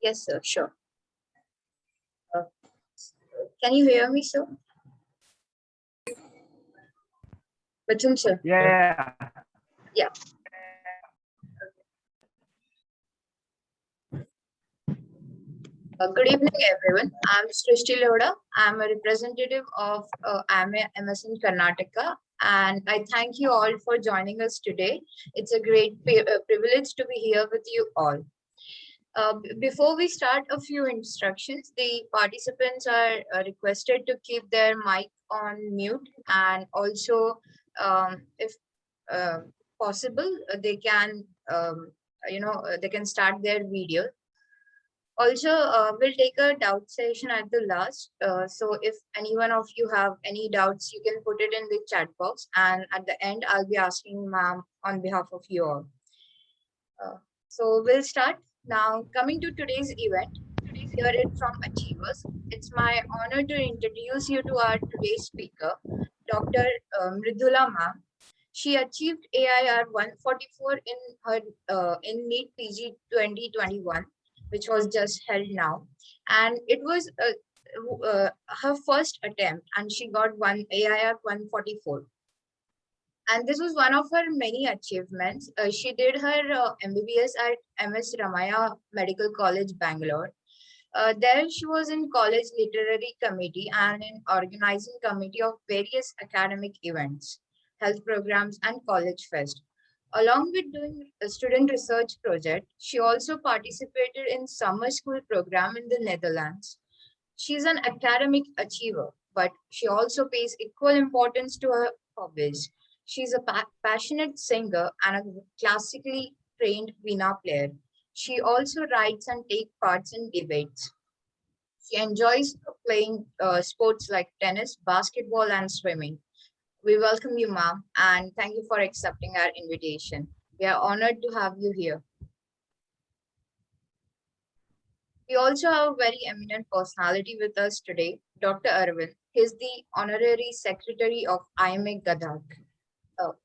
Yes, sir. Sure. Can you hear me, sir? Bachum, sir. Yeah. Yeah. Good evening, everyone. I'm Srishti Loda. I'm a representative of AMA MS in Karnataka, and I thank you all for joining us today. It's a great privilege to be here with you all. Before we start, a few instructions. The participants are requested to keep their mic on mute, and also, if uh, possible, they can, they can start their video. Also, we'll take a doubt session at the last. So if any one of you have any doubts, you can put it in the chat box, and at the end, I'll be asking ma'am on behalf of you all. So we'll start now. Coming to today's event, today's Hear It From Achievers. It's my honor to introduce you to our today's speaker, Dr. Mridula ma'am. She achieved AIR 144 in her in NEET PG 2021, which was just held now, and it was her first attempt, and she got one AIR 144. And this was one of her many achievements. She did her MBBS at MS Ramaya Medical College, Bangalore. There she was in college literary committee and in organizing committee of various academic events, health programs, and college fest. Along with doing a student research project, she also participated in summer school program in the Netherlands. She's an academic achiever, but she also pays equal importance to her hobbies. She's a passionate singer and a classically trained Veena player. She also writes and takes parts in debates. She enjoys playing sports like tennis, basketball, and swimming. We welcome you, ma'am, and thank you for accepting our invitation. We are honored to have you here. We also have a very eminent personality with us today, Dr. Arvind. He is the Honorary Secretary of IMA Gadag.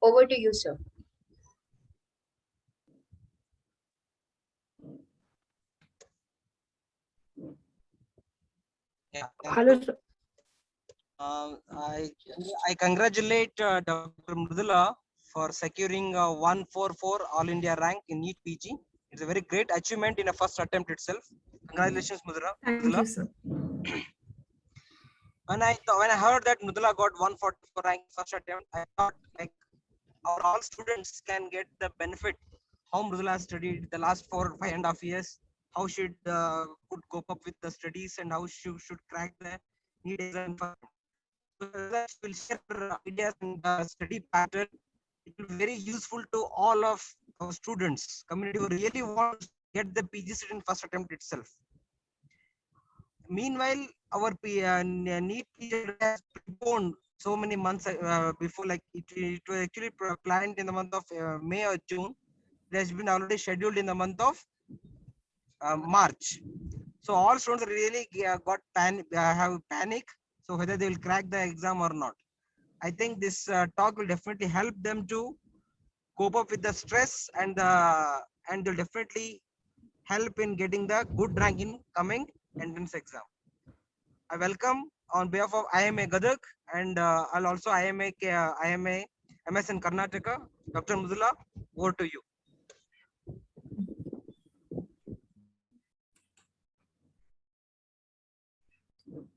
Over to you, sir. Yeah, Hello, sir. I congratulate Dr. Mridula for securing 144 All India rank in NEET PG. It's a very great achievement in a first attempt itself. Congratulations, Mridula. Thank you, sir. When I heard that Mridula got 144 rank first attempt, I thought like all students can get the benefit how Mridula studied the last 5.5 years, how she could cope up with the studies and how she should crack the NEET exam. Will share ideas and study pattern. It will be very useful to all of our students, community who really want to get the PG seat in first attempt itself. Meanwhile, our NEET PG has postponed so many months before, like it was actually planned in the month of May or June. It has been already scheduled in the month of March. So all students really got have panic. So whether they will crack the exam or not. I think this talk will definitely help them to cope up with the stress and will definitely help in getting the good rank in coming entrance exam. I welcome on behalf of IMA Gadag and I'll also IMA MS in Karnataka, Dr. Mridula, over to you.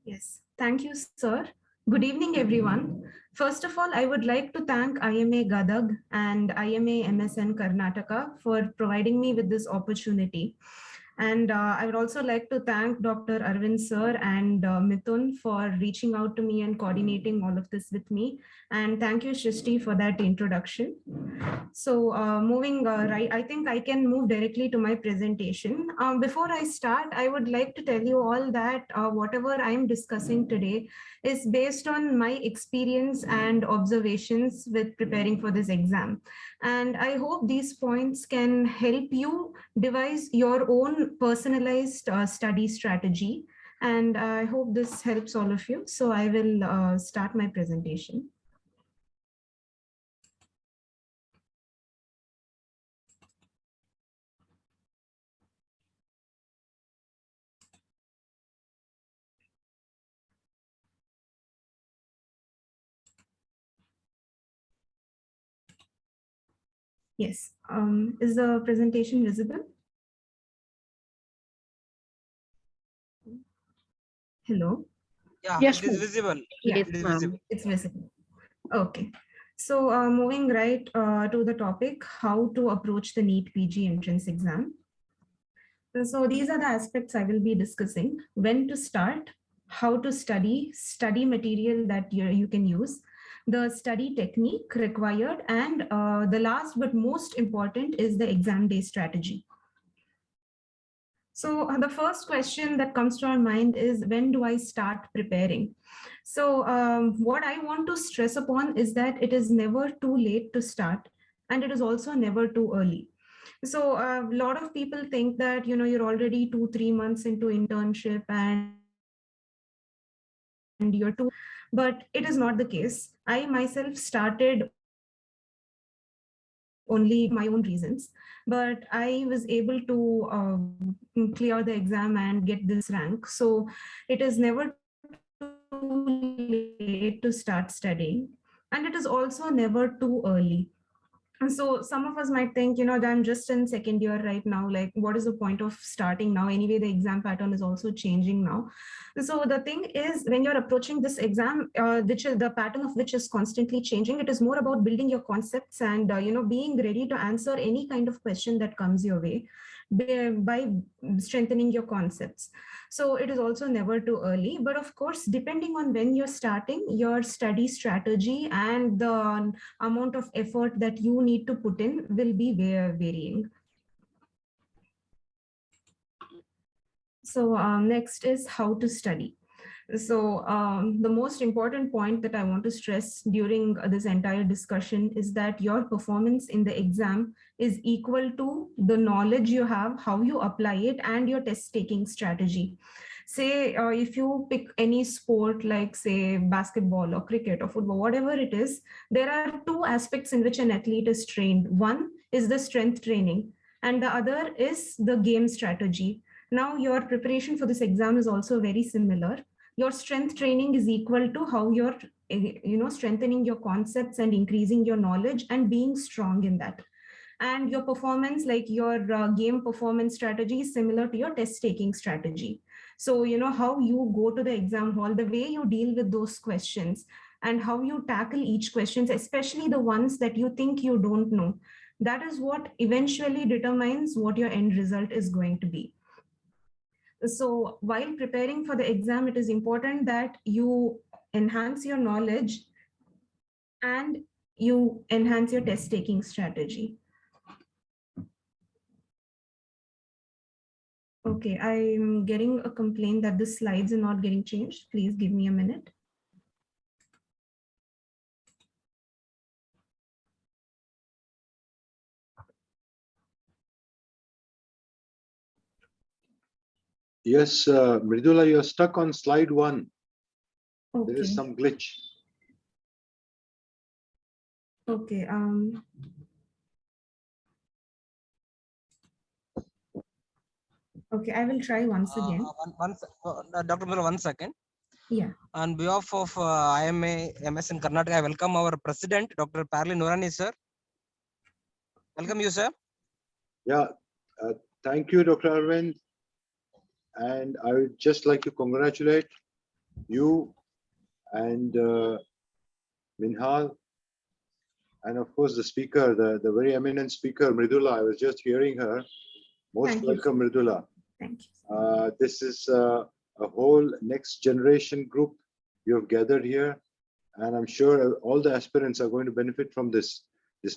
Yes, thank you, sir. Good evening, everyone. First of all, I would like to thank IMA Gadag and IMA MSN Karnataka for providing me with this opportunity. And I would also like to thank Dr. Arvind sir and Mithun for reaching out to me and coordinating all of this with me. And thank you, Shrishti, for that introduction. So moving right, I think I can move directly to my presentation. Before I start, I would like to tell you all that whatever I'm discussing today is based on my experience and observations with preparing for this exam. And I hope these points can help you devise your own personalized study strategy. And I hope this helps all of you. So I will start my presentation. Yes. Is the presentation visible? Hello? Yeah, Yes, it is ma'am. visible. Yeah, Yes, It is ma'am. visible. it's visible. Okay. So moving right to the topic, how to approach the NEET PG entrance exam. So these are the aspects I will be discussing: when to start, how to study material that you can use, the study technique required, and the last but most important is the exam day strategy. So the first question that comes to our mind is, when do I start preparing? So what I want to stress upon is that it is never too late to start, and it is also never too early. So a lot of people think that, you know, you're already 2-3 months into internship and you're too, but it is not the case. I myself started only my own reasons, but I was able to clear the exam and get this rank. So it is never too late to start studying, and it is also never too early. And so some of us might think, you know, that I'm just in second year right now. Like, what is the point of starting now? Anyway, the exam pattern is also changing now. So the thing is, when you're approaching this exam, which is the pattern of which is constantly changing, it is more about building your concepts and, you know, being ready to answer any kind of question that comes your way by strengthening your concepts. So it is also never too early, but of course, depending on when you're starting, your study strategy and the amount of effort that you need to put in will be varying. So next is how to study. So the most important point that I want to stress during this entire discussion is that your performance in the exam is equal to the knowledge you have, how you apply it, and your test taking strategy. Say if you pick any sport like, say, basketball or cricket or football, whatever it is, there are two aspects in which an athlete is trained. One is the strength training, and the other is the game strategy. Now, your preparation for this exam is also very similar. Your strength training is equal to how you're, you know, strengthening your concepts and increasing your knowledge and being strong in that. And your performance, like your game performance strategy, is similar to your test taking strategy. So, you know, how you go to the exam hall, the way you deal with those questions, and how you tackle each questions, especially the ones that you think you don't know, that is what eventually determines what your end result is going to be. So while preparing for the exam, it is important that you enhance your knowledge and you enhance your test taking strategy. Okay, I'm getting a complaint that the slides are not getting changed. Please give me a minute. Yes, Mridula, you're stuck on slide 1. There is Okay. some glitch. Okay. Okay, I will try once again. Dr. Mridula, 1 second. Yeah. On behalf of IMA MS in Karnataka, I welcome our president, Dr. Parli Nurani, sir. Welcome you, sir. Yeah, thank you, Dr. Arvind. And I would just like to congratulate you and Minhal, and of course the speaker, the very eminent speaker, Mridula. I was just hearing her. Most Thank you. welcome, Mridula. Thank you. This is a whole next generation group you have gathered here, and I'm sure all the aspirants are going to benefit from this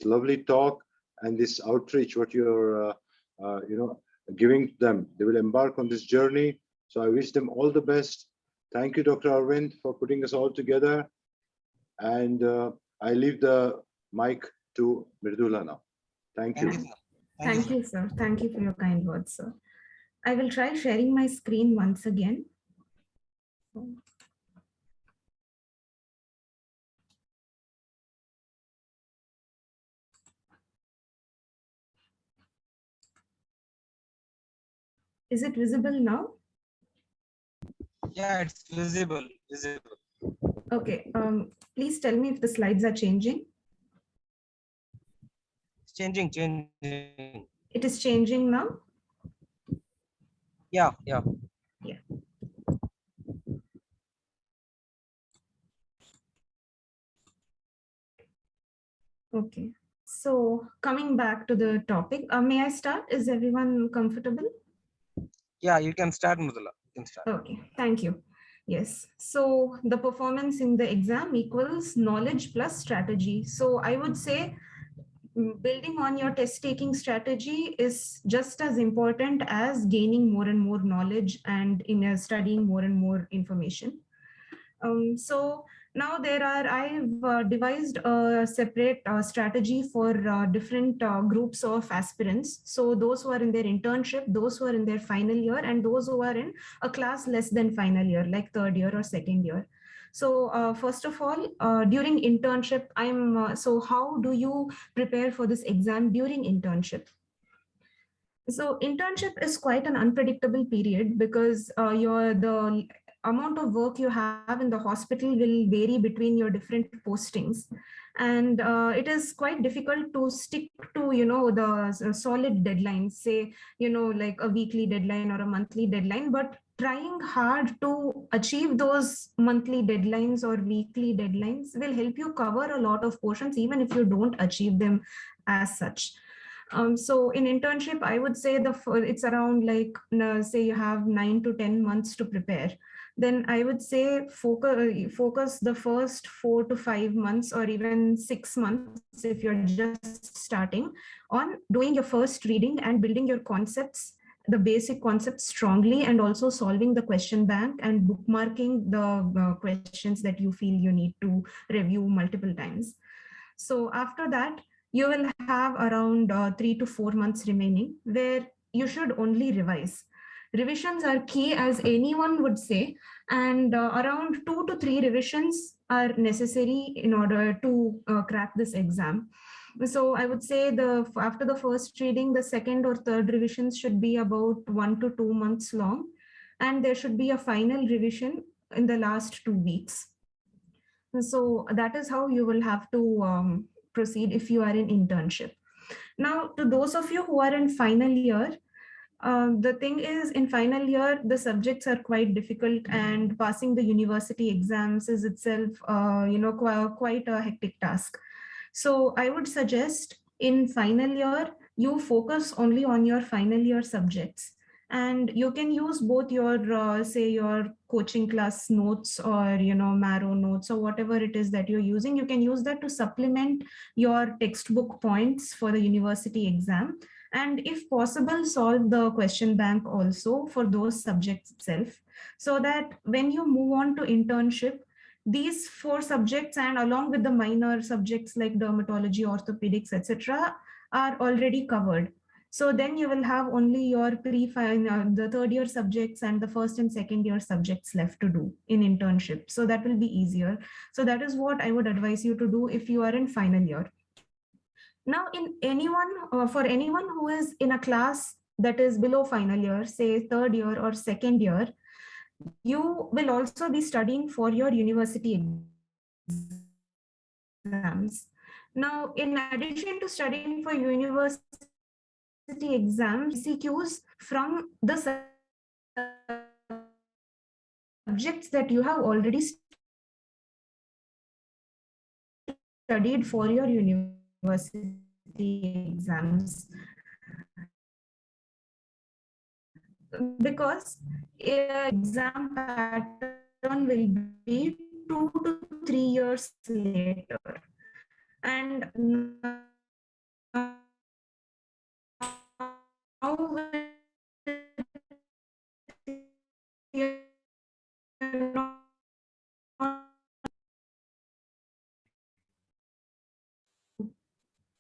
lovely talk and this outreach what you're giving to them. They will embark on this journey, so I wish them all the best. Thank you, Dr. Arvind, for putting us all together, and I leave the mic to Mridula now. Thank you. Thank you, sir. Thank you for your kind words, sir. I will try sharing my screen once again. Is it visible now? Yeah, it's visible. Okay. Please tell me if the slides are changing. changing. It is changing now. Yeah. Okay. So coming back to the topic, may I start? Is everyone comfortable? Yeah, you can start, Mridula. You can start. Okay, thank you. Yes, so the performance in the exam equals knowledge plus strategy. So I would say building on your test taking strategy is just as important as gaining more and more knowledge and in studying more and more information. So now I've devised a separate strategy for different groups of aspirants. So those who are in their internship, those who are in their final year, and those who are in a class less than final year, like third year or second year. So first of all, during internship, so how do you prepare for this exam during internship? So internship is quite an unpredictable period because the amount of work you have in the hospital will vary between your different postings, and it is quite difficult to stick to the solid deadlines, say like a weekly deadline or a monthly deadline, but trying hard to achieve those monthly deadlines or weekly deadlines will help you cover a lot of portions even if you don't achieve them as such. So in internship, I would say it's around like, say you have 9 to 10 months to prepare. Then I would say focus the first 4 to 5 months or even 6 months if you're just starting on doing your first reading and building your concepts, the basic concepts strongly, and also solving the question bank and bookmarking the questions that you feel you need to review multiple times. So after that, you will have around 3 to 4 months remaining where you should only revise. Revisions are key, as anyone would say, and around 2 to 3 revisions are necessary in order to crack this exam. So I would say after the first reading, the second or third revisions should be about 1 to 2 months long, and there should be a final revision in the last 2 weeks. So that is how you will have to proceed if you are in internship. Now, to those of you who are in final year, the thing is, in final year, the subjects are quite difficult, and passing the university exams is itself, quite a hectic task. So I would suggest in final year, you focus only on your final year subjects. And you can use both your, say, your coaching class notes or, Marrow notes or whatever it is that you're using. You can use that to supplement your textbook points for the university exam. And if possible, solve the question bank also for those subjects itself, so that when you move on to internship, these 4 subjects and along with the minor subjects like dermatology, orthopedics, etc., are already covered. So then you will have only your the third year subjects and the first and second year subjects left to do in internship. So that will be easier. So that is what I would advise you to do if you are in final year. Now, for anyone who is in a class that is below final year, say third year or second year, you will also be studying for your university exams. Now, in addition to studying for university exams, CQs from the subjects that you have already studied for your university exams, because exam pattern will be 2 to 3 years later, and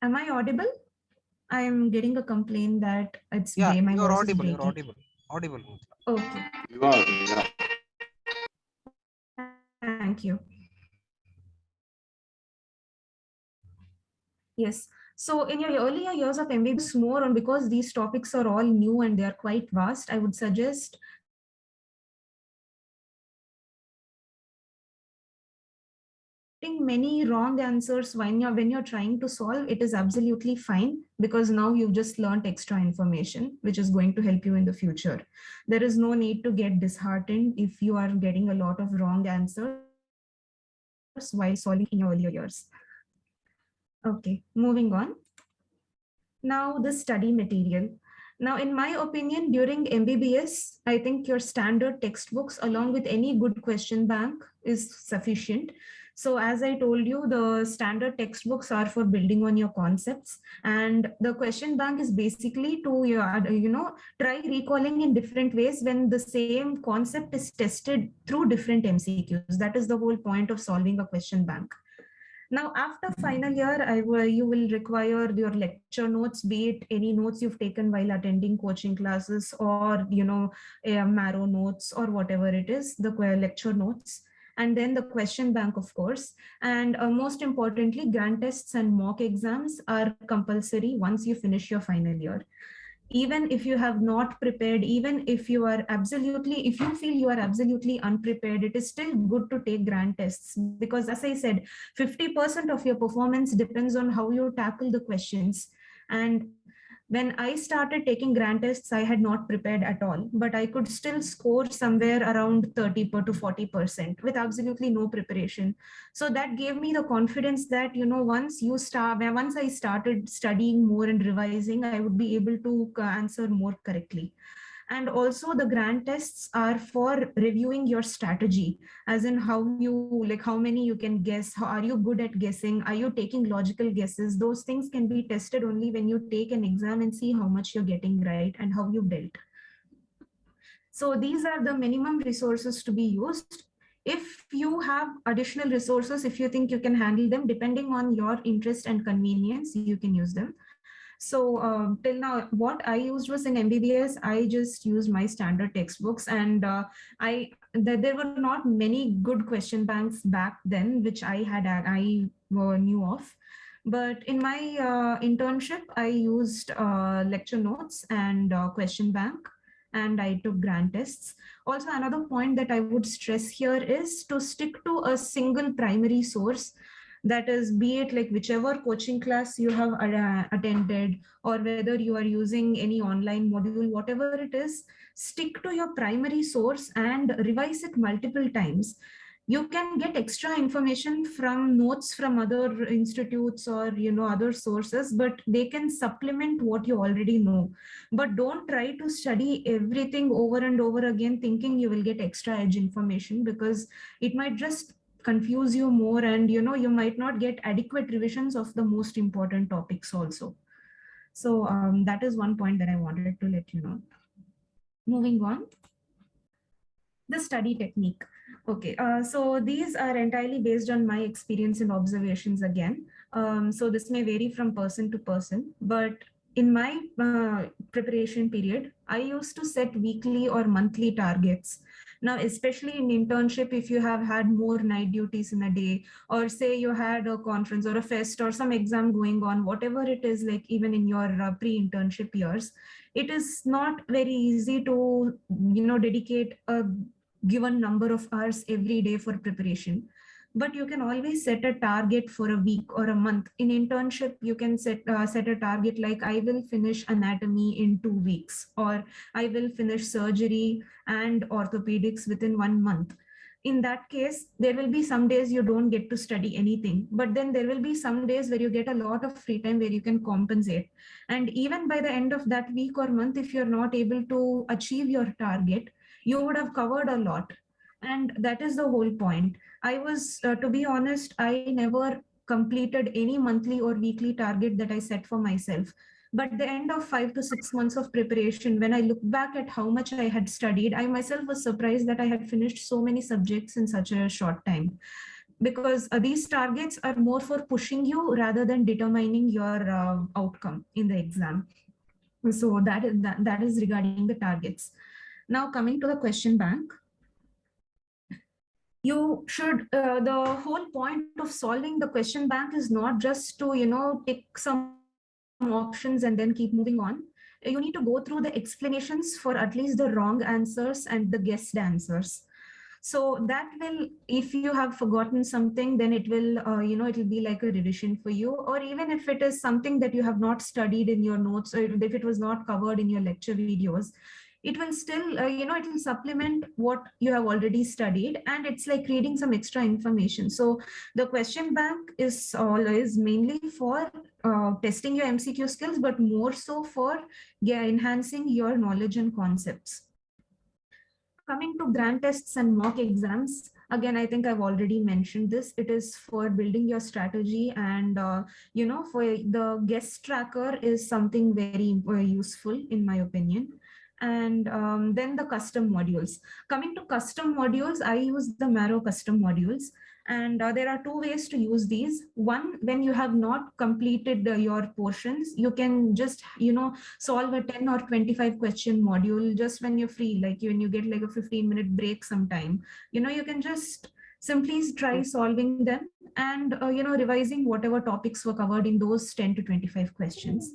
am I audible? I am getting a complaint that Yeah, my you're voice is audible. breaking. You're audible. Audible. Okay. You are, yeah. Thank you. Yes. So in your earlier years of MBBS, more on, because these topics are all new and they are quite vast, I would suggest accepting many wrong answers when you're trying to solve, it is absolutely fine, because now you've just learned extra information, which is going to help you in the future. There is no need to get disheartened if you are getting a lot of wrong answers while solving in your earlier years. Okay, moving on. Now the study material. Now, in my opinion, during MBBS, I think your standard textbooks along with any good question bank is sufficient. So as I told you, the standard textbooks are for building on your concepts, and the question bank is basically to try recalling in different ways when the same concept is tested through different MCQs. That is the whole point of solving a question bank. Now, after final year, you will require your lecture notes, be it any notes you've taken while attending coaching classes, or Marrow notes, or whatever it is, the lecture notes, and then the question bank, of course. And most importantly, grant tests and mock exams are compulsory once you finish your final year. Even if you have not prepared, even if you feel you are absolutely unprepared, it is still good to take grant tests, because as I said, 50% of your performance depends on how you tackle the questions. And when I started taking grant tests, I had not prepared at all, but I could still score somewhere around 30 to 40% with absolutely no preparation. So that gave me the confidence that, once I started studying more and revising, I would be able to answer more correctly. And also the grant tests are for reviewing your strategy, as in how many you can guess, how are you good at guessing, are you taking logical guesses. Those things can be tested only when you take an exam and see how much you're getting right and how you dealt. So these are the minimum resources to be used. If you have additional resources, if you think you can handle them, depending on your interest and convenience, you can use them. So till now, what I used was in MBBS, I just used my standard textbooks, and there were not many good question banks back then, which I knew of. But in my internship, I used lecture notes and question bank, and I took grant tests. Also, another point that I would stress here is to stick to a single primary source. That is, be it like whichever coaching class you have attended, or whether you are using any online module, whatever it is, stick to your primary source and revise it multiple times. You can get extra information from notes from other institutes or other sources, but they can supplement what you already know. But don't try to study everything over and over again thinking you will get extra edge information, because it might just confuse you more, and you might not get adequate revisions of the most important topics also. So that is one point that I wanted to let you know. Moving on, the study technique. Okay, so these are entirely based on my experience and observations again. So this may vary from person to person, but in my preparation period, I used to set weekly or monthly targets. Now, especially in internship, if you have had more night duties in a day, or say you had a conference or a fest or some exam going on, whatever it is, like even in your pre-internship years, it is not very easy to, dedicate a given number of hours every day for preparation. But you can always set a target for a week or a month. In internship, you can set a target like, I will finish anatomy in 2 weeks, or I will finish surgery and orthopedics within 1 month. In that case, there will be some days you don't get to study anything, but then there will be some days where you get a lot of free time where you can compensate. And even by the end of that week or month, if you're not able to achieve your target, you would have covered a lot. And that is the whole point. I was, to be honest, I never completed any monthly or weekly target that I set for myself. But at the end of 5 to 6 months of preparation, when I look back at how much I had studied, I myself was surprised that I had finished so many subjects in such a short time. Because these targets are more for pushing you rather than determining your outcome in the exam. So that is regarding the targets. Now coming to the question bank. You should, the whole point of solving the question bank is not just to, pick some options and then keep moving on. You need to go through the explanations for at least the wrong answers and the guessed answers. So that will, if you have forgotten something, then it will, it will be like a revision for you. Or even if it is something that you have not studied in your notes, or if it was not covered in your lecture videos, it will still, it will supplement what you have already studied, and it's like reading some extra information. So the question bank is always mainly for testing your MCQ skills, but more so for enhancing your knowledge and concepts. Coming to grand tests and mock exams, again, I think I've already mentioned this. It is for building your strategy, and for the guest tracker is something very useful in my opinion. And then the custom modules. Coming to custom modules, I use the Marrow custom modules. And there are two ways to use these. One, when you have not completed your portions, you can just, solve a 10 or 25 question module just when you're free, like when you get like a 15-minute break sometime. You can just simply try solving them and, revising whatever topics were covered in those 10 to 25 questions.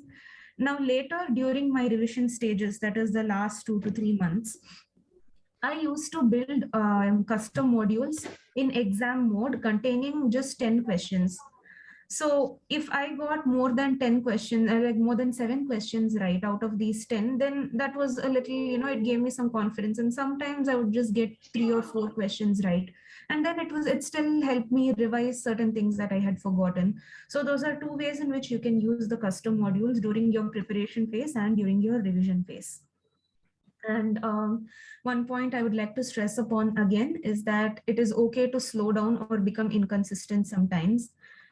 Now, later during my revision stages, that is the last 2 to 3 months, I used to build custom modules in exam mode containing just 10 questions. So if I got more than 10 questions, like more than 7 questions right out of these 10, then that was a little, it gave me some confidence. And sometimes I would just get 3 or 4 questions right. And then it still helped me revise certain things that I had forgotten. So those are two ways in which you can use the custom modules during your preparation phase and during your revision phase. And one point I would like to stress upon again is that it is okay to slow down or become inconsistent sometimes.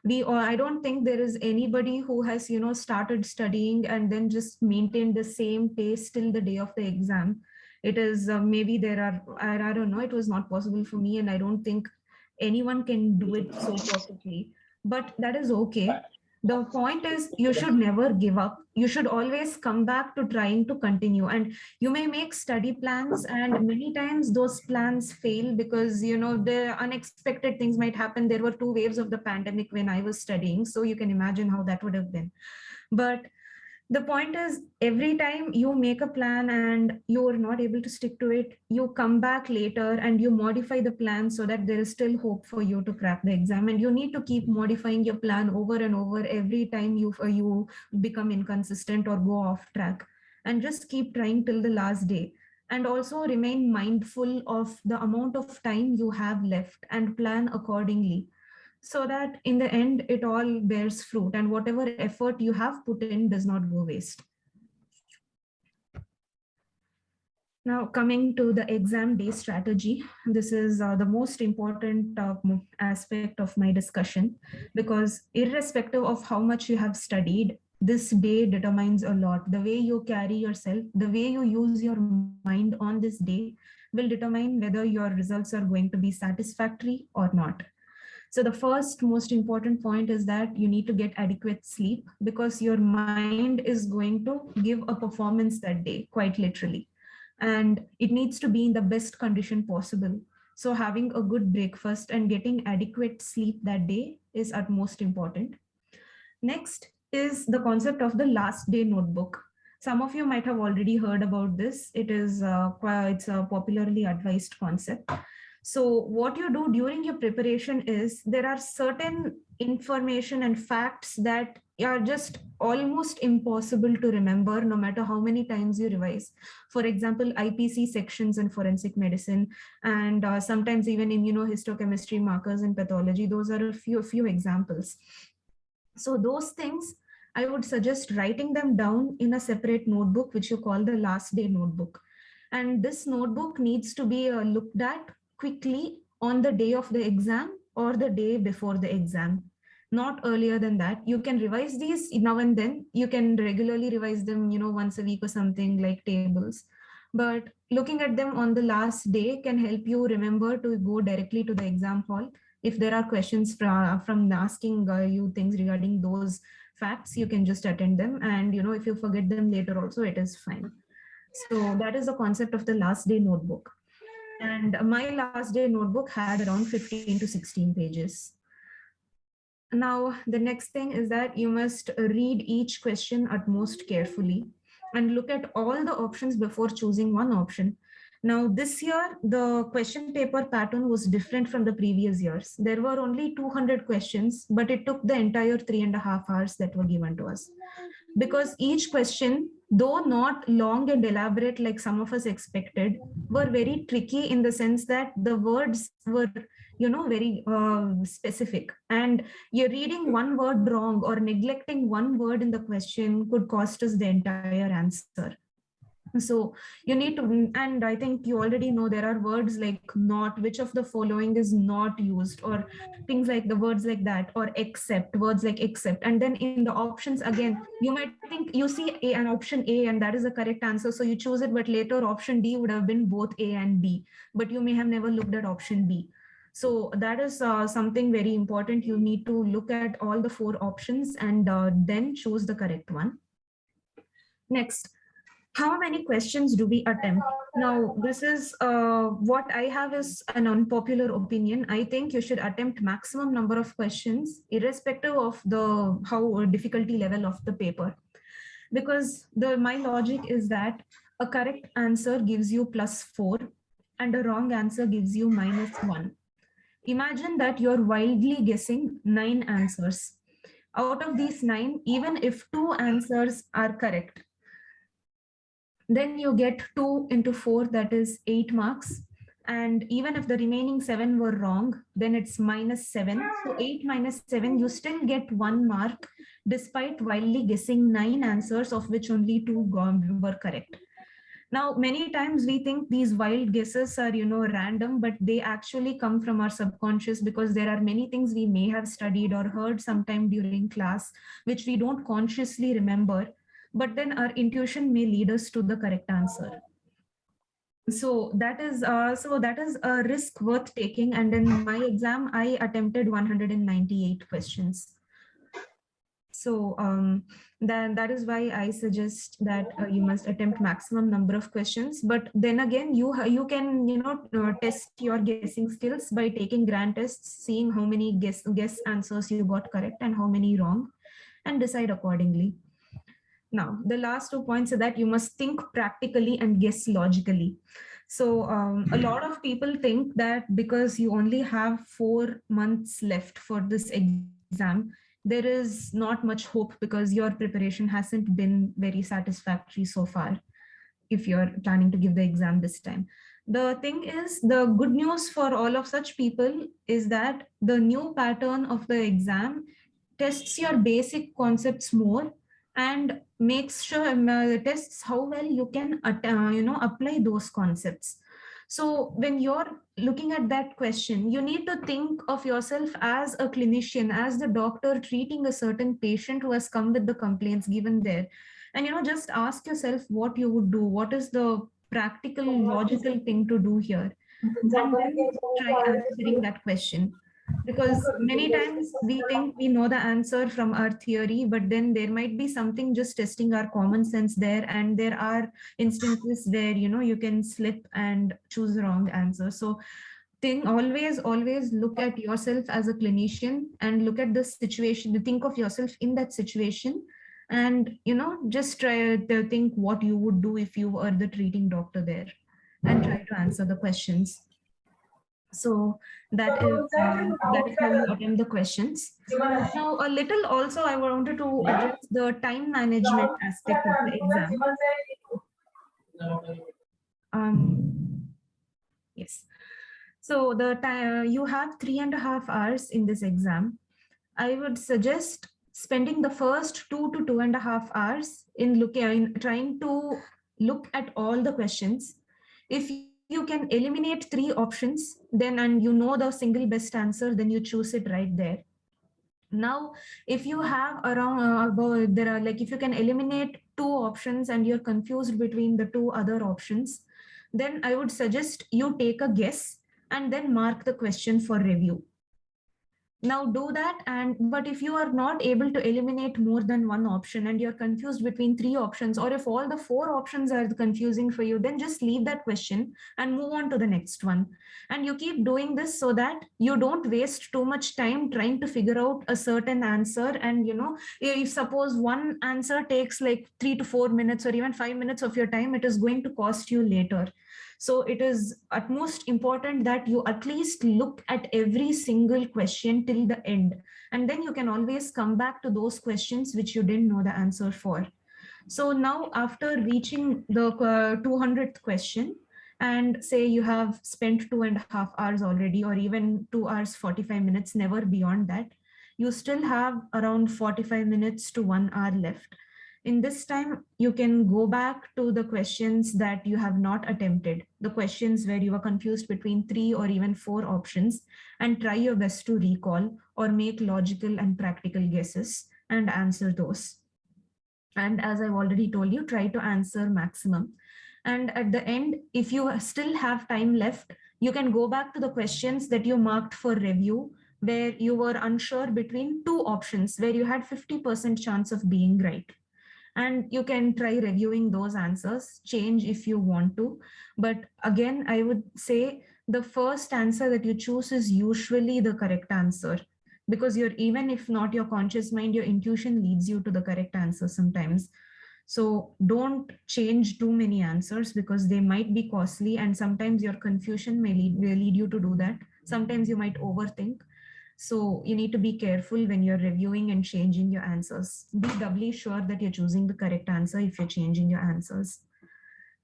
I don't think there is anybody who has, started studying and then just maintained the same pace till the day of the exam. It is maybe there are, I don't know, it was not possible for me, and I don't think anyone can do it so perfectly, but that is okay. The point is you should never give up. You should always come back to trying to continue. And you may make study plans, and many times those plans fail because, the unexpected things might happen. There were 2 waves of the pandemic when I was studying, so you can imagine how that would have been. But the point is, every time you make a plan and you are not able to stick to it, you come back later and you modify the plan so that there is still hope for you to crack the exam. And you need to keep modifying your plan over and over every time you become inconsistent or go off track, and just keep trying till the last day. And also remain mindful of the amount of time you have left and plan accordingly, so that in the end it all bears fruit and whatever effort you have put in does not go waste. Now, coming to the exam day strategy, this is the most important aspect of my discussion, because irrespective of how much you have studied, this day determines a lot. The way you carry yourself, the way you use your mind on this day will determine whether your results are going to be satisfactory or not. So the first most important point is that you need to get adequate sleep, because your mind is going to give a performance that day, quite literally. And it needs to be in the best condition possible. So having a good breakfast and getting adequate sleep that day is utmost important. Next is the concept of the last day notebook. Some of you might have already heard about this. It's a popularly advised concept. So what you do during your preparation is, there are certain information and facts that are just almost impossible to remember no matter how many times you revise. For example, IPC sections in forensic medicine, and sometimes even immunohistochemistry, markers in pathology. Those are a few examples. So those things, I would suggest writing them down in a separate notebook, which you call the last day notebook. And this notebook needs to be looked at quickly on the day of the exam or the day before the exam, not earlier than that. You can revise these now and then. You can regularly revise them, once a week or something, like tables. But looking at them on the last day can help you remember to go directly to the exam hall. If there are questions from asking you things regarding those facts, you can just attend them. And, if you forget them later also, it is fine. So that is the concept of the last day notebook. And my last day notebook had around 15 to 16 pages. Now, the next thing is that you must read each question utmost carefully and look at all the options before choosing one option. Now, this year, the question paper pattern was different from the previous years. There were only 200 questions, but it took the entire 3.5 hours that were given to us. Because each question, though not long and elaborate like some of us expected, were very tricky in the sense that the words were, very specific. And you're reading one word wrong or neglecting one word in the question could cost us the entire answer. So you need to, and I think you already know there are words like not, which of the following is not used, or things like the words like that, or except, words like except. And then in the options, again, you might think you see an option A and that is the correct answer. So you choose it, but later option D would have been both A and B, but you may have never looked at option B. So that is something very important. You need to look at all the 4 options and then choose the correct one. Next, how many questions do we attempt? Now, this is what I have is an unpopular opinion. I think you should attempt maximum number of questions, irrespective of the how difficulty level of the paper. Because my logic is that a correct answer gives you +4 and a wrong answer gives you -1. Imagine that you're wildly guessing 9 answers. Out of these 9, even if 2 answers are correct, then you get 2 into 4, that is 8 marks. And even if the remaining 7 were wrong, then it's -7. So 8 minus 7, you still get 1 mark, despite wildly guessing 9 answers, of which only 2 were correct. Now, many times we think these wild guesses are, random, but they actually come from our subconscious, because there are many things we may have studied or heard sometime during class, which we don't consciously remember, but then our intuition may lead us to the correct answer. So that is a risk worth taking. And in my exam, I attempted 198 questions. So then that is why I suggest that you must attempt maximum number of questions. But then again, you can test your guessing skills by taking grand tests, seeing how many guess answers you got correct and how many wrong, and decide accordingly. Now, the last 2 points are that you must think practically and guess logically. So a lot of people think that because you only have 4 months left for this exam, there is not much hope because your preparation hasn't been very satisfactory so far, if you're planning to give the exam this time. The thing is, the good news for all of such people is that the new pattern of the exam tests your basic concepts more and makes sure tests how well you can apply those concepts. So when you're looking at that question, you need to think of yourself as a clinician, as the doctor treating a certain patient who has come with the complaints given there. And just ask yourself what you would do, what is the practical, logical thing to do here, and then try answering that question. Because many times we think we know the answer from our theory, but then there might be something just testing our common sense there, and there are instances where you can slip and choose the wrong answer. So always look at yourself as a clinician and look at the situation, think of yourself in that situation, and just try to think what you would do if you were the treating doctor there, and try to answer the questions. So that is how you attempt the questions. Now, a little also, I wanted to address the time management aspect of the exam. Yes. So the time you have 3.5 hours in this exam. I would suggest spending the first 2 to 2.5 hours in trying to look at all the questions. If you can eliminate 3 options, then and the single best answer, then you choose it right there. Now, if you have around if you can eliminate 2 options and you're confused between the 2 other options, then I would suggest you take a guess and then mark the question for review. Now do that. But if you are not able to eliminate more than one option and you're confused between three options, or if all the four options are confusing for you, then just leave that question and move on to the next one. And you keep doing this so that you don't waste too much time trying to figure out a certain answer. And if suppose one answer takes like 3 to 4 minutes or even 5 minutes of your time, it is going to cost you later. So it is utmost important that you at least look at every single question till the end. And then you can always come back to those questions which you didn't know the answer for. So now after reaching the 200th question, and say you have spent 2.5 hours already, or even 2 hours, 45 minutes, never beyond that, you still have around 45 minutes to 1 hour left. In this time, you can go back to the questions that you have not attempted, the questions where you were confused between 3 or even 4 options, and try your best to recall or make logical and practical guesses and answer those. And as I've already told you, try to answer maximum. And at the end, if you still have time left, you can go back to the questions that you marked for review, where you were unsure between 2 options, where you had 50% chance of being right. And you can try reviewing those answers, change if you want to. But again, I would say the first answer that you choose is usually the correct answer, because even if not your conscious mind, your intuition leads you to the correct answer sometimes. So don't change too many answers, because they might be costly, and sometimes your confusion may lead you to do that. Sometimes you might overthink. So you need to be careful when you're reviewing and changing your answers. Be doubly sure that you're choosing the correct answer if you're changing your answers.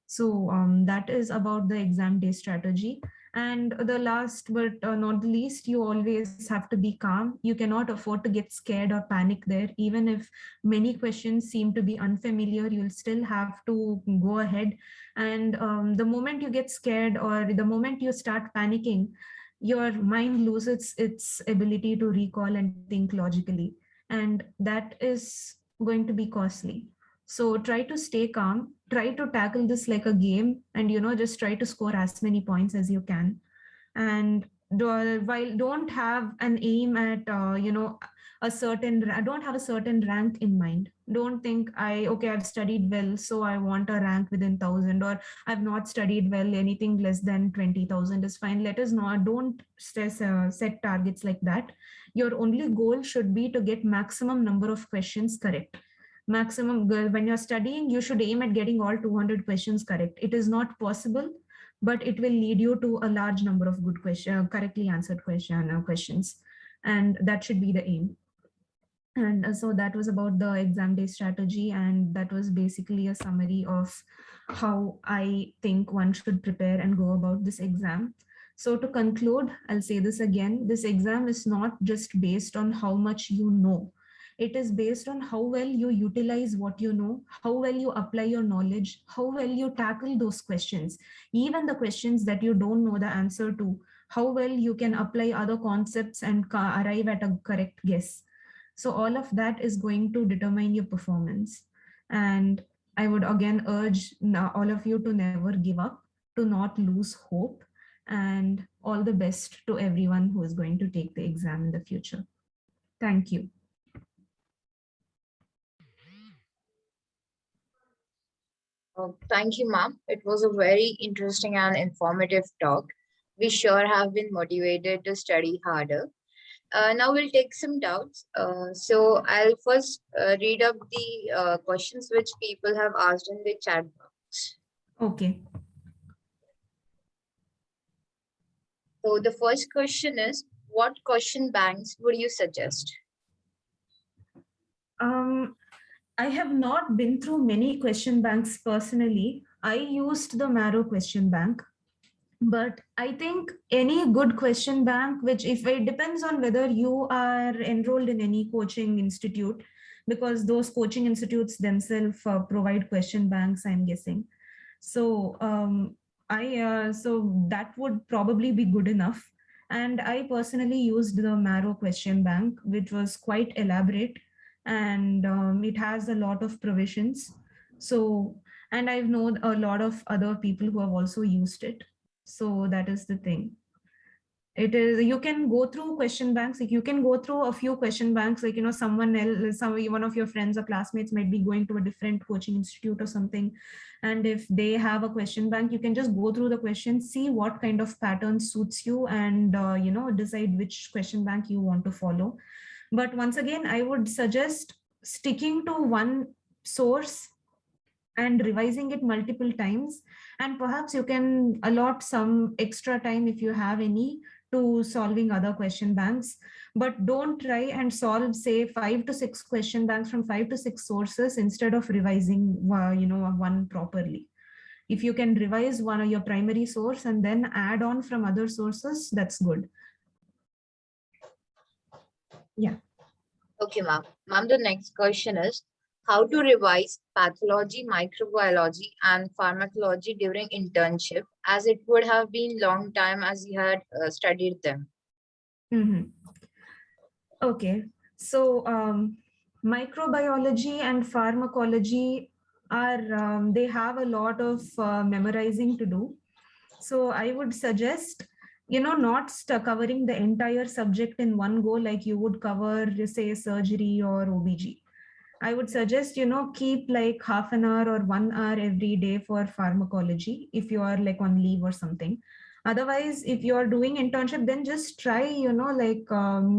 So that is about the exam day strategy. And the last but not the least, you always have to be calm. You cannot afford to get scared or panic there. Even if many questions seem to be unfamiliar, you'll still have to go ahead. And the moment you get scared, or the moment you start panicking, your mind loses its ability to recall and think logically. And that is going to be costly. So try to stay calm, try to tackle this like a game, and just try to score as many points as you can. And while don't have an aim at don't have a certain rank in mind. Don't think I've studied well, so I want a rank within 1,000, or I've not studied well, anything less than 20,000 is fine. Let us not don't stress set targets like that. Your only goal should be to get maximum number of questions correct. Maximum, when you're studying, you should aim at getting all 200 questions correct. It is not possible, but it will lead you to a large number of good correctly answered questions. And that should be the aim. And so that was about the exam day strategy. And that was basically a summary of how I think one should prepare and go about this exam. So to conclude, I'll say this again, this exam is not just based on how much you know. It is based on how well you utilize what you know, how well you apply your knowledge, how well you tackle those questions, even the questions that you don't know the answer to, how well you can apply other concepts and arrive at a correct guess. So all of that is going to determine your performance. And I would again urge all of you to never give up, to not lose hope, and all the best to everyone who is going to take the exam in the future. Thank you. Thank you, ma'am. It was a very interesting and informative talk. We sure have been motivated to study harder. Now we'll take some doubts. So I'll first read up the questions which people have asked in the chat box. Okay. So the first question is, what question banks would you suggest? I have not been through many question banks personally. I used the Marrow question bank. But I think any good question bank, which if it depends on whether you are enrolled in any coaching institute, because those coaching institutes themselves provide question banks, I'm guessing. So so that would probably be good enough. And I personally used the Marrow question bank, which was quite elaborate, and it has a lot of provisions. So, and I've known a lot of other people who have also used it. So that is the thing. It is, you can go through question banks, like you can go through a few question banks, like, someone else, one of your friends or classmates might be going to a different coaching institute or something. And if they have a question bank, you can just go through the questions, see what kind of pattern suits you, and, decide which question bank you want to follow. But once again, I would suggest sticking to one source and revising it multiple times. And perhaps you can allot some extra time, if you have any, to solving other question banks. But don't try and solve, say, 5 to 6 question banks from 5 to 6 sources instead of revising, one properly. If you can revise one of your primary source and then add on from other sources, that's good. Yeah. Okay, ma'am. Ma'am, the next question is how to revise pathology, microbiology, and pharmacology during internship, as it would have been long time as you had studied them. Mm-hmm. Okay, so microbiology and pharmacology are, they have a lot of memorizing to do. So I would suggest, not covering the entire subject in one go, like you would cover, say, surgery or OBG. I would suggest, keep like half an hour or 1 hour every day for pharmacology if you are like on leave or something. Otherwise, if you are doing internship, then just try,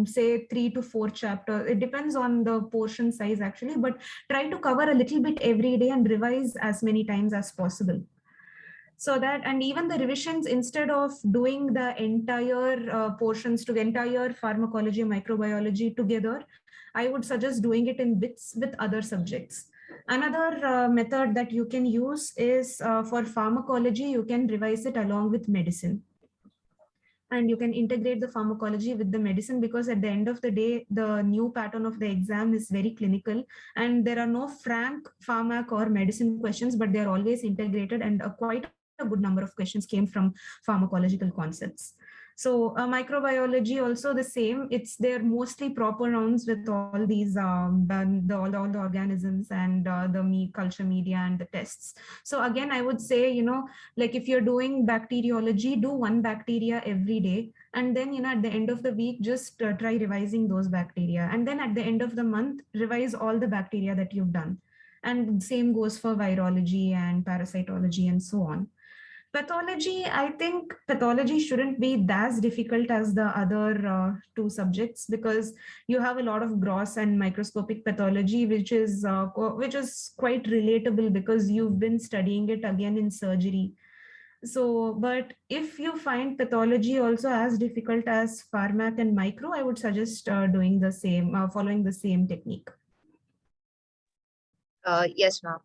say 3 to 4 chapters. It depends on the portion size actually, but try to cover a little bit every day and revise as many times as possible. So that, and even the revisions, instead of doing the entire portions to the entire pharmacology, microbiology together, I would suggest doing it in bits with other subjects. Another method that you can use is for pharmacology, you can revise it along with medicine. And you can integrate the pharmacology with the medicine, because at the end of the day, the new pattern of the exam is very clinical, and there are no frank pharmac or medicine questions, but they are always integrated, and quite a good number of questions came from pharmacological concepts. So microbiology also the same. They're mostly proper nouns with all these all the organisms and the culture media and the tests. So again, I would say, like if you're doing bacteriology, do one bacteria every day. And then, at the end of the week, just try revising those bacteria. And then at the end of the month, revise all the bacteria that you've done. And same goes for virology and parasitology and so on. Pathology, I think pathology shouldn't be as difficult as the other 2 subjects, because you have a lot of gross and microscopic pathology, which is quite relatable because you've been studying it again in surgery. So, but if you find pathology also as difficult as pharmac and micro, I would suggest doing the same, following the same technique. Yes, ma'am.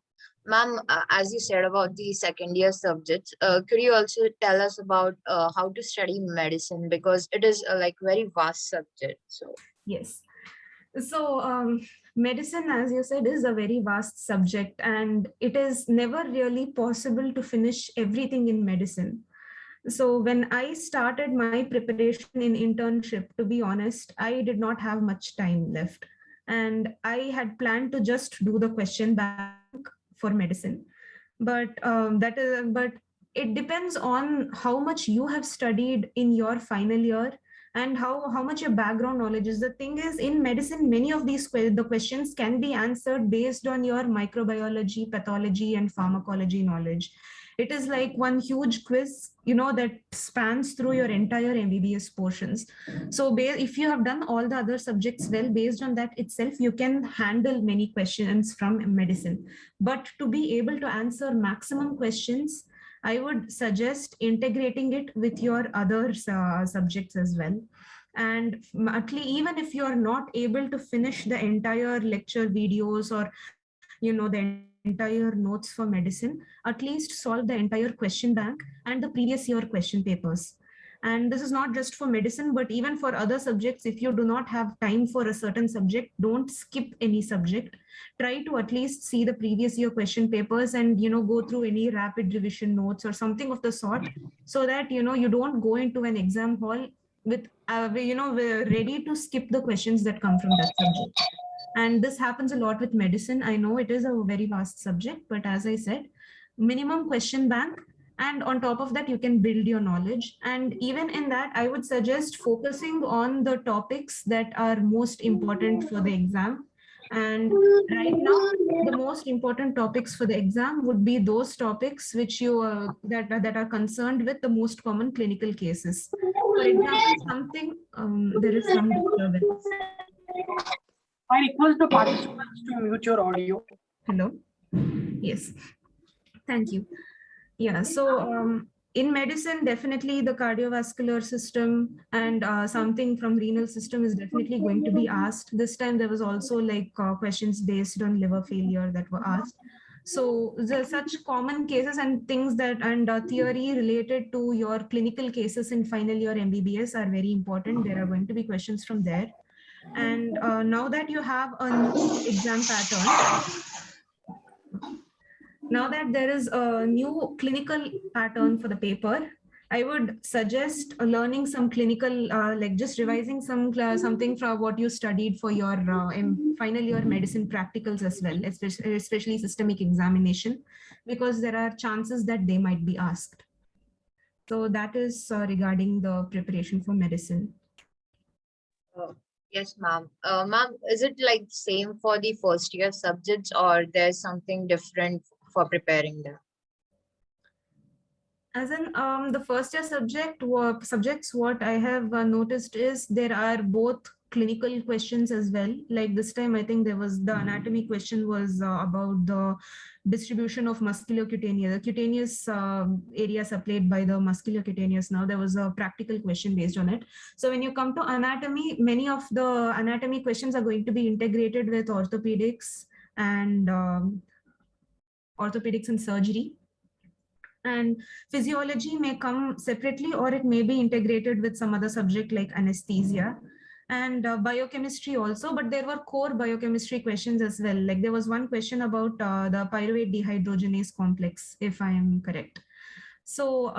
Ma'am, as you said about the second year subjects, could you also tell us about how to study medicine, because it is like very vast subject. So yes. So medicine, as you said, is a very vast subject, and it is never really possible to finish everything in medicine. So when I started my preparation in internship, to be honest, I did not have much time left. And I had planned to just do the question bank for medicine. But but it depends on how much you have studied in your final year and how much your background knowledge is. The thing is, in medicine, many of the questions can be answered based on your microbiology, pathology, and pharmacology knowledge. It is like one huge quiz, that spans through your entire MBBS portions. So if you have done all the other subjects well, based on that itself, you can handle many questions from medicine. But to be able to answer maximum questions, I would suggest integrating it with your other subjects as well. And at least, even if you are not able to finish the entire lecture videos or, the entire notes for medicine, at least solve the entire question bank and the previous year question papers. And this is not just for medicine, but even for other subjects. If you do not have time for a certain subject, don't skip any subject. Try to at least see the previous year question papers and, go through any rapid revision notes or something of the sort, so that, you don't go into an exam hall with, ready to skip the questions that come from that subject. And this happens a lot with medicine. I know it is a very vast subject, but as I said, minimum question bank And on top of that, you can build your knowledge. And even in that, I would suggest focusing on the topics that are most important for the exam. And right now, the most important topics for the exam would be those topics which you that are concerned with the most common clinical cases. For example, there is some disturbance. I request the participants to mute your audio. Hello. Yes. Thank you. Yeah. So in medicine, definitely the cardiovascular system and something from renal system is definitely going to be asked. This time there was also like questions based on liver failure that were asked. So there's such common cases and things that and theory related to your clinical cases in final year MBBS are very important. There are going to be questions from there. And now that you have a new exam pattern, now that there is a new clinical pattern for the paper, I would suggest learning some clinical, like just revising something from what you studied for your final year medicine practicals as well, especially systemic examination, because there are chances that they might be asked. So that is regarding the preparation for medicine. Yes, ma'am. Ma'am, is it like same for the first year subjects or there's something different for preparing them? As in the first year subjects, what I have noticed is there are both clinical questions as well. Like this time, I think there was the anatomy question was about the distribution of musculocutaneous, the cutaneous area supplied by the musculocutaneous. Now there was a practical question based on it. So when you come to anatomy, many of the anatomy questions are going to be integrated with orthopedics and surgery. And physiology may come separately or it may be integrated with some other subject like anesthesia and biochemistry also, but there were core biochemistry questions as well. Like there was one question about the pyruvate dehydrogenase complex, if I am correct. So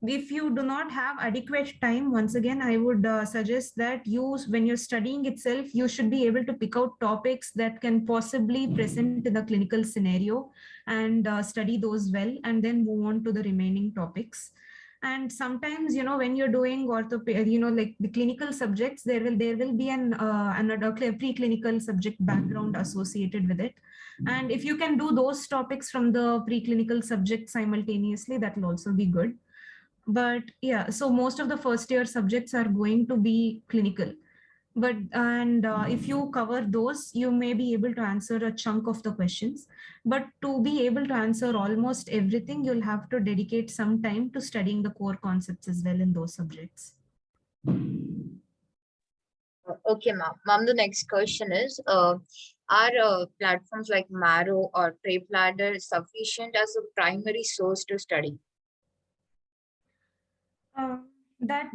if you do not have adequate time, once again, I would suggest that when you're studying itself, you should be able to pick out topics that can possibly present in the clinical scenario and study those well, and then move on to the remaining topics. And sometimes, when you're doing orthopedic, like the clinical subjects, there will be another preclinical subject background associated with it. And if you can do those topics from the preclinical subject simultaneously, that will also be good. But yeah, so most of the first year subjects are going to be clinical. But if you cover those, you may be able to answer a chunk of the questions. But to be able to answer almost everything, you'll have to dedicate some time to studying the core concepts as well in those subjects. Okay, ma'am. Ma'am, the next question is, are platforms like Marrow or PrepLadder sufficient as a primary source to study? That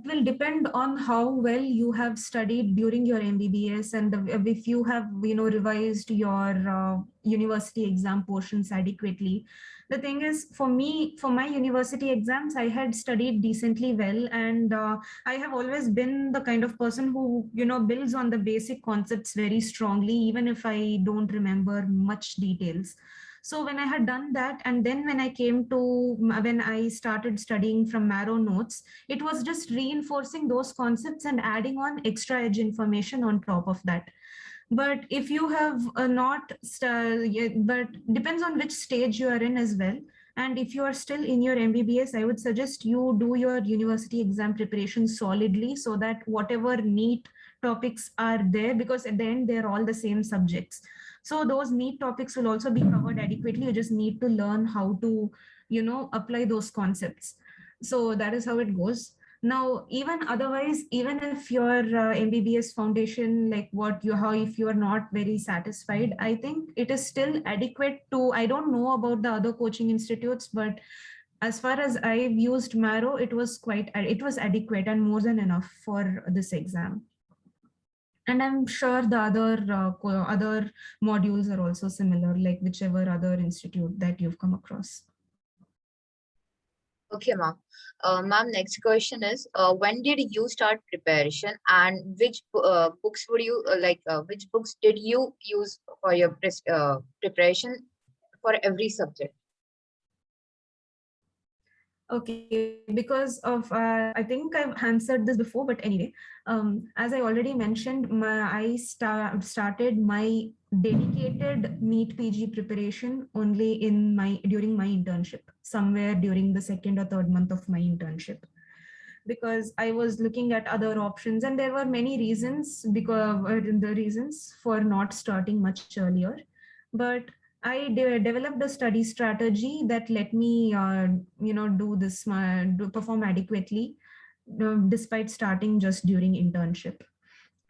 will depend on how well you have studied during your MBBS and if you have revised your university exam portions adequately. The thing is, for my university exams, I had studied decently well, and I have always been the kind of person who builds on the basic concepts very strongly, even if I don't remember much details. So when I had done that, and then when I started studying from Marrow notes, it was just reinforcing those concepts and adding on extra edge information on top of that. But if you have but depends on which stage you are in as well. And if you are still in your MBBS, I would suggest you do your university exam preparation solidly so that whatever NEET topics are there, because at the end, they're all the same subjects. So those NEET topics will also be covered adequately. You just need to learn how to, apply those concepts. So that is how it goes. Now, even otherwise, even if your MBBS foundation, like if you are not very satisfied, I think it is still adequate to, I don't know about the other coaching institutes, but as far as I've used Marrow, it was adequate and more than enough for this exam. And I'm sure the other modules are also similar, like whichever other institute that you've come across. Okay, ma'am. Ma'am, next question is, when did you start preparation, and which books would you which books did you use for your preparation for every subject? Okay, because of I think I've answered this before, but anyway, as I already mentioned, started my dedicated NEET PG preparation only during my internship, somewhere during the 2nd or 3rd month of my internship, because I was looking at other options, and there were many reasons because the reasons for not starting much earlier, but I developed a study strategy that let me, do this, perform adequately, despite starting just during internship.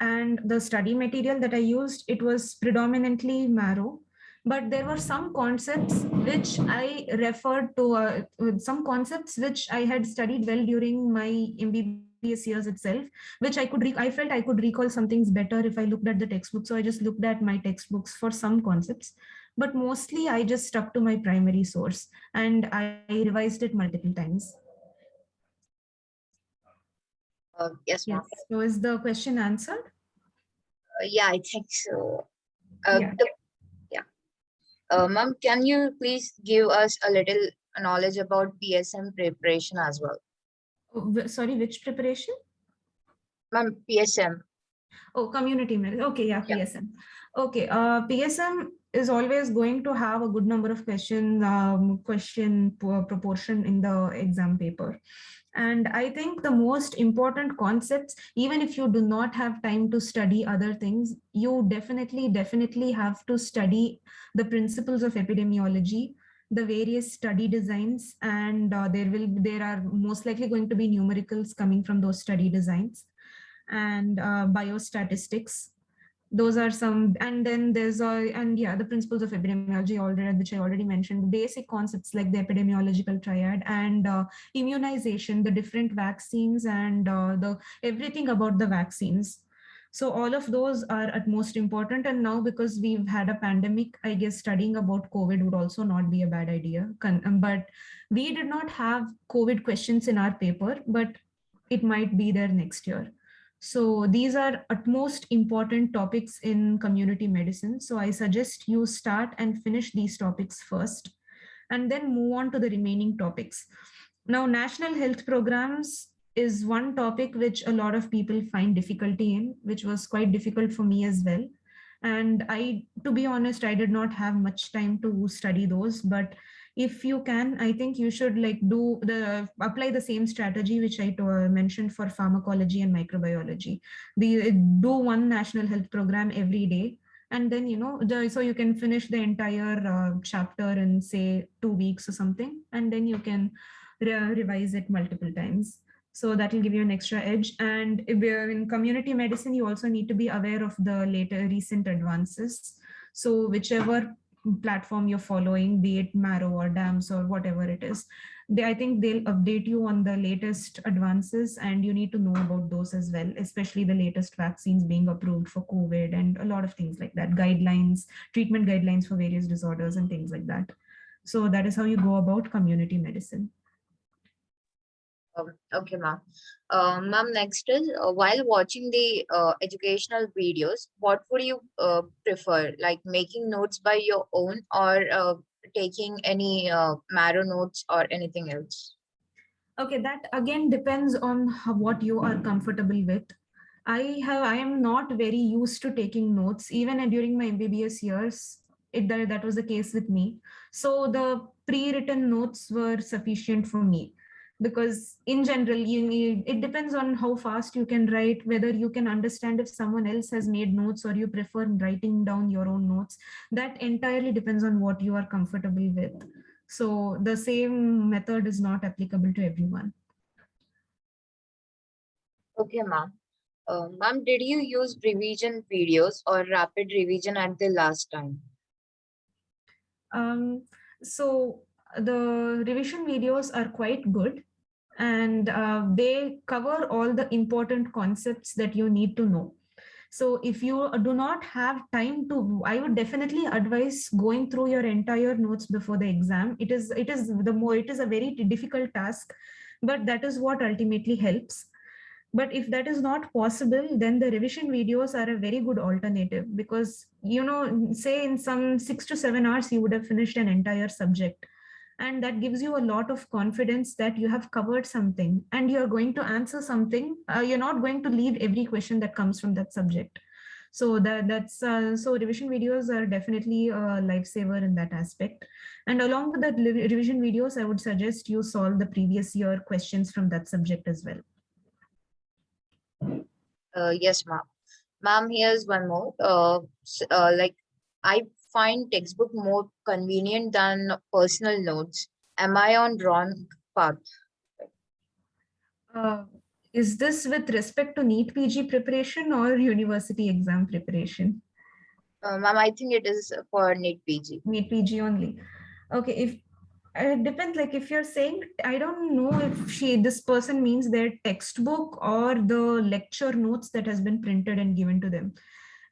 And the study material that I used, it was predominantly Marrow, but there were some concepts which I referred to, some concepts which I had studied well during my MBBS years itself, which I felt I could recall some things better if I looked at the textbook. So I just looked at my textbooks for some concepts, but mostly I just stuck to my primary source and I revised it multiple times. Yes, Yes. ma'am. So is the question answered? Yeah, I think so. Yeah. Ma'am, can you please give us a little knowledge about PSM preparation as well? Oh, sorry, which preparation? Ma'am, PSM. Oh, community medicine. Okay, yeah, Yeah. PSM. Okay, PSM is always going to have a good number of question proportion in the exam paper. And I think the most important concepts, even if you do not have time to study other things, you definitely have to study the principles of epidemiology, the various study designs, and there are most likely going to be numericals coming from those study designs, and biostatistics. Those are some, and then there's the principles of epidemiology already, which I already mentioned, basic concepts like the epidemiological triad, and immunization, the different vaccines, and the everything about the vaccines. So all of those are at most important. And now, because we've had a pandemic, I guess studying about COVID would also not be a bad idea. But we did not have COVID questions in our paper, but it might be there next year. So these are at most important topics in community medicine. So I suggest you start and finish these topics first, and then move on to the remaining topics. Now, national health programs is one topic which a lot of people find difficulty in, which was quite difficult for me as well. And to be honest, I did not have much time to study those, but if you can, I think you should apply the same strategy which I mentioned for pharmacology and microbiology. Do one national health program every day, and then so you can finish the entire chapter in say 2 weeks or something, and then you can revise it multiple times. So that will give you an extra edge. And if you're in community medicine, you also need to be aware of the recent advances. So whichever platform you're following, be it Marrow or DAMS or whatever it is, I think they'll update you on the latest advances, and you need to know about those as well, especially the latest vaccines being approved for COVID and a lot of things like that, guidelines, treatment guidelines for various disorders and things like that. So that is how you go about community medicine. Okay, ma'am. Ma'am, next is while watching the educational videos, what would you prefer? Like making notes by your own, or taking any Marrow notes or anything else? Okay, that again depends on what you are comfortable with. I am not very used to taking notes. Even during my MBBS years, that was the case with me. So the pre-written notes were sufficient for me, because in general, it depends on how fast you can write, whether you can understand if someone else has made notes or you prefer writing down your own notes. That entirely depends on what you are comfortable with. So the same method is not applicable to everyone. Okay, ma'am. Ma'am, did you use revision videos or rapid revision at the last time? So the revision videos are quite good, and they cover all the important concepts that you need to know. So if you do not have time to, I would definitely advise going through your entire notes before the exam. It is a very difficult task, but that is what ultimately helps. But if that is not possible, then the revision videos are a very good alternative, because say in some 6 to 7 hours you would have finished an entire subject. And that gives you a lot of confidence that you have covered something and you're going to answer something. You're not going to leave every question that comes from that subject. So so revision videos are definitely a lifesaver in that aspect. And along with that revision videos, I would suggest you solve the previous year questions from that subject as well. Yes, ma'am. Ma'am, here's one more. Like, I find textbook more convenient than personal notes. Am I on wrong path? Is this with respect to NEET PG preparation or university exam preparation? Ma'am, I think it is for NEET PG. NEET PG only. Okay, if it depends, like if you're saying, I don't know if this person means their textbook or the lecture notes that has been printed and given to them.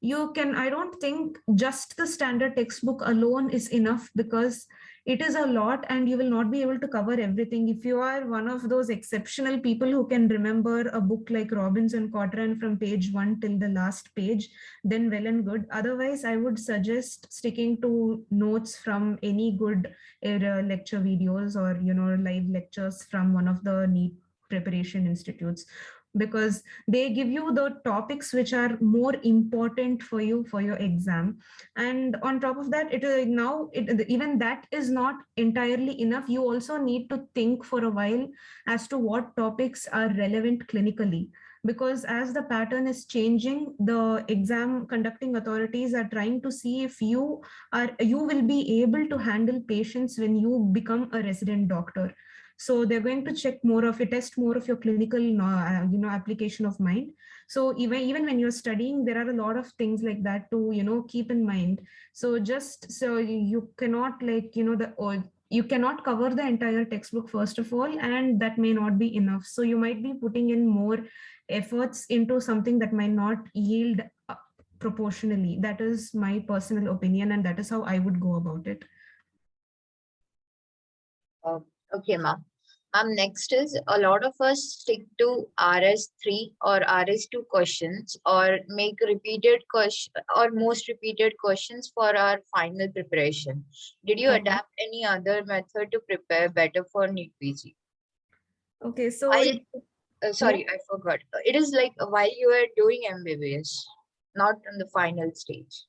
I don't think just the standard textbook alone is enough, because it is a lot and you will not be able to cover everything. If you are one of those exceptional people who can remember a book like Robinson Cotran from page 1 till the last page, then well and good. Otherwise, I would suggest sticking to notes from any good lecture videos or live lectures from one of the NEET preparation institutes, because they give you the topics which are more important for you for your exam. And on top of that, even that is not entirely enough. You also need to think for a while as to what topics are relevant clinically, because as the pattern is changing, the exam conducting authorities are trying to see if you will be able to handle patients when you become a resident doctor. So they're going to test more of your clinical application of mind. So even when you're studying, there are a lot of things like that to keep in mind. So you cannot you cannot cover the entire textbook, first of all, and that may not be enough. So you might be putting in more efforts into something that might not yield proportionally. That is my personal opinion, and that is how I would go about it. Okay, ma'am. Next is, a lot of us stick to RS3 or RS2 questions, or make repeated question or most repeated questions for our final preparation. Did you Okay. adapt any other method to prepare better for NEET PG? Okay, so Sorry, I forgot. It is like while you were doing MBBS, not on the final stage.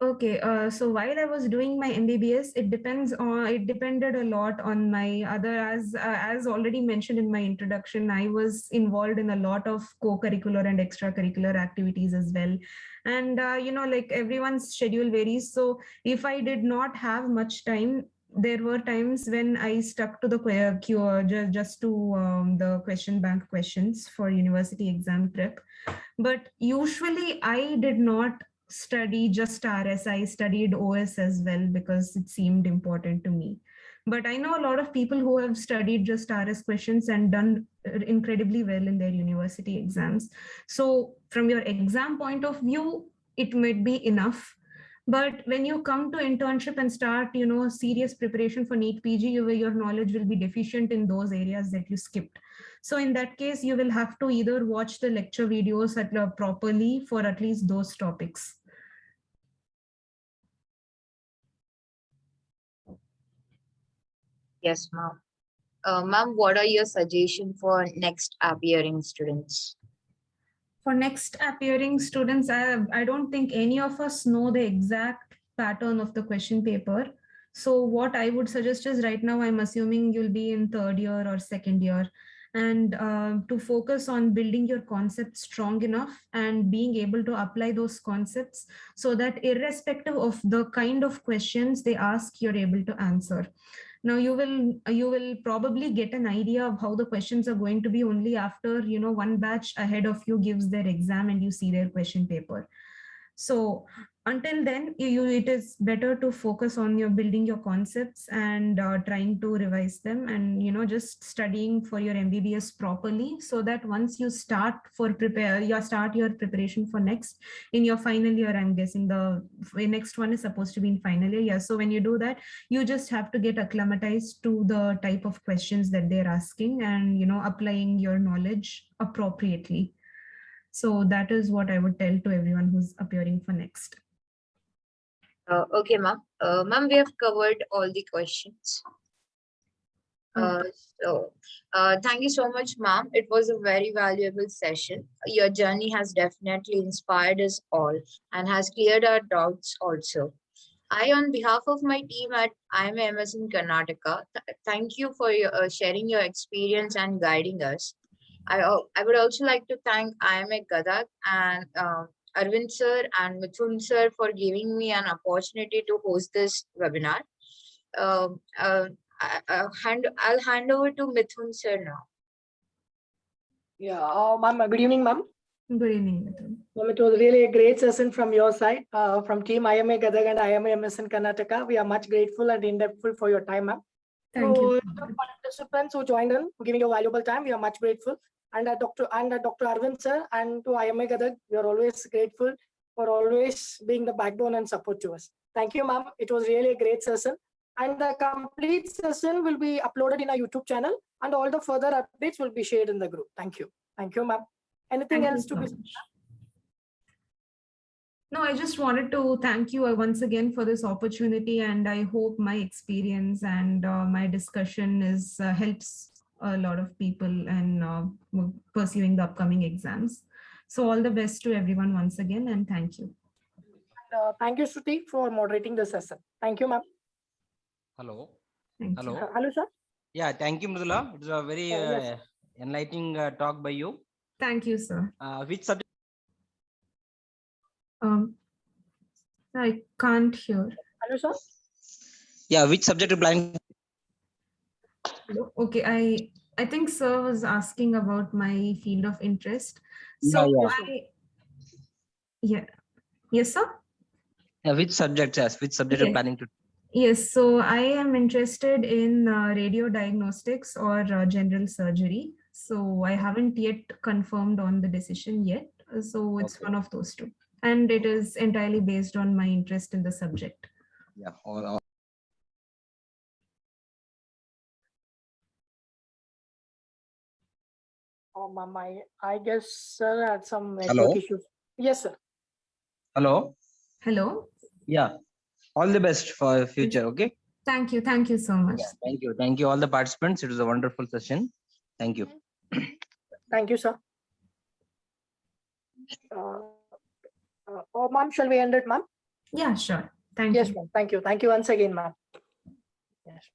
Okay, so while I was doing my MBBS, it depended a lot on my other, as already mentioned in my introduction, I was involved in a lot of co-curricular and extracurricular activities as well. And, like everyone's schedule varies. So if I did not have much time, there were times when I stuck to the just to the question bank questions for university exam prep. But usually I did not study just RS. I studied OS as well because it seemed important to me. But I know a lot of people who have studied just RS questions and done incredibly well in their university exams. So from your exam point of view, it might be enough. But when you come to internship and start, serious preparation for NEET PG, your knowledge will be deficient in those areas that you skipped. So in that case, you will have to either watch the lecture videos properly for at least those topics. Yes, ma'am. Ma'am, what are your suggestions for next appearing students? For next appearing students, I don't think any of us know the exact pattern of the question paper. So what I would suggest is, right now, I'm assuming you'll be in third year or second year, and to focus on building your concepts strong enough and being able to apply those concepts so that irrespective of the kind of questions they ask, you're able to answer. Now you will probably get an idea of how the questions are going to be only after one batch ahead of you gives their exam and you see their question paper. So until then, it is better to focus on your building your concepts and trying to revise them, and just studying for your MBBS properly, so that once you start your preparation for next in your final year. I'm guessing the next one is supposed to be in final year. Yeah. So when you do that, you just have to get acclimatized to the type of questions that they're asking, and applying your knowledge appropriately. So that is what I would tell to everyone who's appearing for next. Okay, ma'am. Ma'am, we have covered all the questions. Uh, so, thank you so much, ma'am. It was a very valuable session. Your journey has definitely inspired us all and has cleared our doubts also. I, on behalf of my team at IMAMS in Karnataka, thank you for sharing your experience and guiding us. I would also like to thank IMA Gadak and Arvind sir and Mithun sir for giving me an opportunity to host this webinar. Um, uh, I'll hand over to Mithun sir now. Yeah, ma'am, good evening, ma'am. Good evening, Mithun. Well, it was really a great session from your side, from Team IMA Gadag and IMA MSN Karnataka. We are much grateful and indebtful for your time, ma'am. Thank you. So, the participants who joined in, giving your valuable time, we are much grateful. And Dr. Arvind sir and to IMA Gadag, we are always grateful for always being the backbone and support to us. Thank you, ma'am. It was really a great session. And the complete session will be uploaded in our YouTube channel, and all the further updates will be shared in the group. Thank you. Thank you, ma'am. Anything Thank you else to so be much. No, I just wanted to thank you once again for this opportunity, and I hope my experience and my discussion is helps a lot of people in pursuing the upcoming exams. So all the best to everyone once again, and thank you. Thank you, Shruti, for moderating the session. Thank you, ma'am. Hello. Thank Hello. you. Hello, sir. Yeah, thank you, Mridula. It was a very Yes. enlightening talk by you. Thank you, sir. Which subject? I can't hear. Hello, sir. Yeah, which subject you planning? Hello? Okay, I think sir was asking about my field of interest. Yeah, So yeah. Yes, sir. Yeah, which subject? Yes, which subject you're Yes. planning to? Yes, so I am interested in radio diagnostics or general surgery. So I haven't yet confirmed on the decision yet. So it's Okay. one of those two. And it is entirely based on my interest in the subject. Yeah. All Oh, ma'am, I guess sir had some Hello? network issues. Yes, sir. Hello. Hello. Yeah. All the best for future. Okay. Thank you. Thank you so much. Yeah, thank you. Thank you, all the participants. It was a wonderful session. Thank you. Thank you, sir. Oh, ma'am, shall we end it, ma'am? Yeah, sure. Thank Yes, you. ma'am. Thank you. Thank you once again, ma'am. Yes.